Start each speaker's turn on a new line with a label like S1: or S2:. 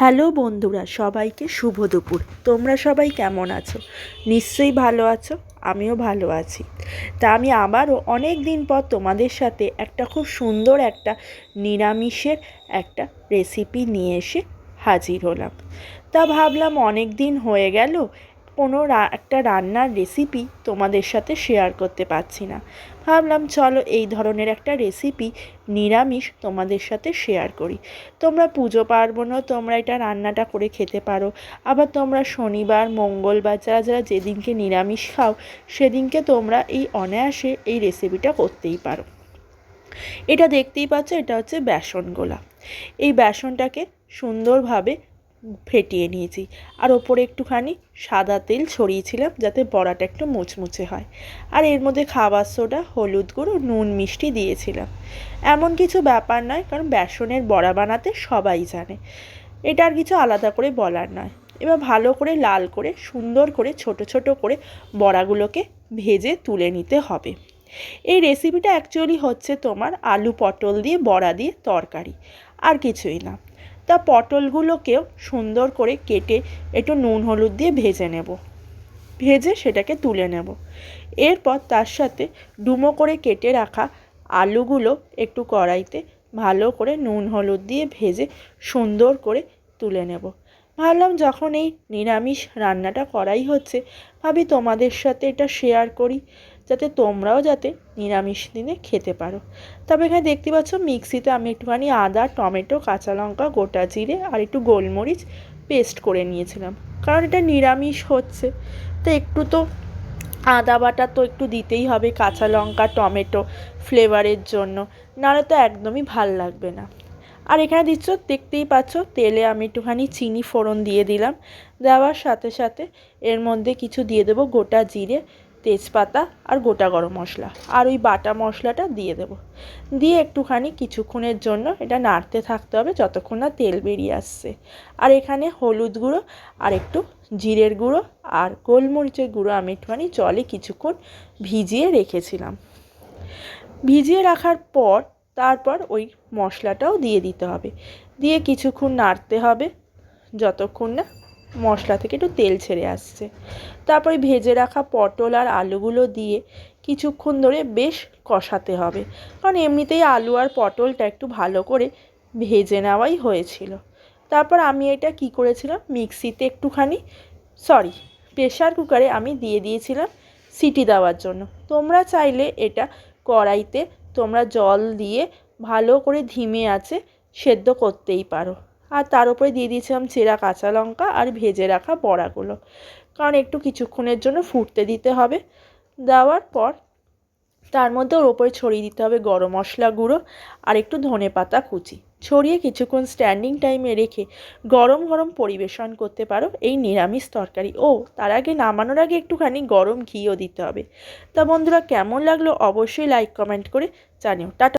S1: Hello বন্ধুরা, সবাইকে শুভ দুপুর। তোমরা সবাই কেমন আছো? নিশ্চয়ই ভালো আছো, আমিও ভালো আছি। তা আমি আবারও অনেক দিন পর তোমাদের সাথে একটা খুব সুন্দর একটা নিরামিষের একটা রেসিপি নিয়ে এসে হাজির হলাম। তা ভাবলাম অনেক দিন হয়ে গেল কোনো একটা রান্নার রেসিপি তোমাদের সাথে শেয়ার করতে পারছি না। ভাবলাম চলো এই ধরনের একটা রেসিপি নিরামিষ তোমাদের সাথে শেয়ার করি। তোমরা পুজো পার্বণও তোমরা এটা রান্নাটা করে খেতে পারো। আবার তোমরা শনিবার মঙ্গলবার যারা যারা যেদিনকে নিরামিষ খাও সেদিনকে তোমরা এই অনায়াসে এই রেসিপিটা করতেই পারো। এটা দেখতেই পাচ্ছ, এটা হচ্ছে বেসন গোলা। এই বেসনটাকে সুন্দরভাবে ফেটিয়ে নিয়েছি, আর ওপরে একটুখানি সাদা তেল ছড়িয়েছিলাম যাতে বড়াটা একটু মুচমুচে হয়। আর এর মধ্যে খাবার সোডা, হলুদ গুঁড়ো, নুন, মিষ্টি দিয়েছিলাম। এমন কিছু ব্যাপার নয়, কারণ বেসনের বড়া বানাতে সবাই জানে, এটা আর কিছু আলাদা করে বলার নয়। এবার ভালো করে লাল করে সুন্দর করে ছোট ছোট করে বড়াগুলোকে ভেজে তুলে নিতে হবে। এই রেসিপিটা অ্যাকচুয়ালি হচ্ছে তোমার আলু পটল দিয়ে বড়া দিয়ে তরকারি, আর কিছুই না। তা পটলগুলোকেও সুন্দর করে কেটে একটু নুন হলুদ দিয়ে ভেজে নেব, ভেজে সেটাকে তুলে নেব। এরপর তার সাথে ডুমো করে কেটে রাখা আলুগুলো একটু কড়াইতে ভালো করে নুন হলুদ দিয়ে ভেজে সুন্দর করে তুলে নেব। ভাবলাম যখন এই নিরামিষ রান্নাটা করাই হচ্ছে, ভাবি তোমাদের সাথে এটা শেয়ার করি, যাতে তোমরাও যাতে নিরামিষ দিনে খেতে পারো। তবে এখানে দেখতে পাচ্ছ মিক্সিতে আমি একটুখানি আদা, টমেটো, কাঁচা লঙ্কা, গোটা জিরে আর একটু গোলমরিচ পেস্ট করে নিয়েছিলাম, কারণ এটা নিরামিষ হচ্ছে তো একটু তো আদা বাটা তো একটু দিতেই হবে, কাঁচা লঙ্কা, টমেটো ফ্লেভারের জন্য, নাহলে তো একদমই ভাল লাগবে না। আর এখানে দেখতেই পাচ্ছ তেলে আমি একটুখানি চিনি ফোড়ন দিয়ে দিলাম। দেওয়ার সাথে সাথে এর মধ্যে কিছু দিয়ে দেবো গোটা জিরে, তেজপাতা আর গোটা গরম মশলা, আর ওই বাটা মশলাটা দিয়ে দেবো। দিয়ে একটুখানি কিছুক্ষণের জন্য এটা নাড়তে থাকতে হবে যতক্ষণ না তেল বেরিয়ে আসছে। আর এখানে হলুদ গুঁড়ো আর একটু জিরের গুঁড়ো আর গোলমরিচের গুঁড়ো আমি একটুখানি জলে কিছুক্ষণ ভিজিয়ে রেখেছিলাম। ভিজিয়ে রাখার পর তারপর ওই মশলাটাও দিয়ে দিতে হবে, দিয়ে কিছুক্ষণ নাড়তে হবে যতক্ষণ না মশলা থেকে একটু তেল ছেড়ে আসছে। তারপরে ভেজে রাখা পটল আর আলুগুলো দিয়ে কিছুক্ষণ ধরে বেশ কষাতে হবে, কারণ এমনিতেই আলু আর পটলটা একটু ভালো করে ভেজে নেওয়াই হয়েছিল। তারপর আমি এটা কি করেছিলাম, মিক্সিতে একটুখানি প্রেশার কুকারে আমি দিয়ে দিয়েছিলাম সিটি দেওয়ার জন্য। তোমরা চাইলে এটা কড়াইতে তোমরা জল দিয়ে ভালো করে ধিমে আঁচে সেদ্ধ করতেই পারো। আর তার উপরে দিয়ে দিয়েছিলাম চেরা কাঁচা লঙ্কা আর ভেজে রাখা বড়াগুলো, কারণ একটু কিছুক্ষণের জন্য ফুটতে দিতে হবে। দেওয়ার পর তার মধ্যে ওর ওপরে ছড়িয়ে দিতে হবে গরম মশলা গুঁড়ো আর একটু ধনেপাতা কুচি, ছড়িয়ে কিছুক্ষণ স্ট্যান্ডিং টাইমে রেখে গরম গরম পরিবেশন করতে পারো এই নিরামিষ তরকারি। ও তার আগে নামানোর আগে একটুখানি গরম ঘিও দিতে হবে। তা বন্ধুরা, কেমন লাগলো অবশ্যই লাইক কমেন্ট করে জানিও। টাটা।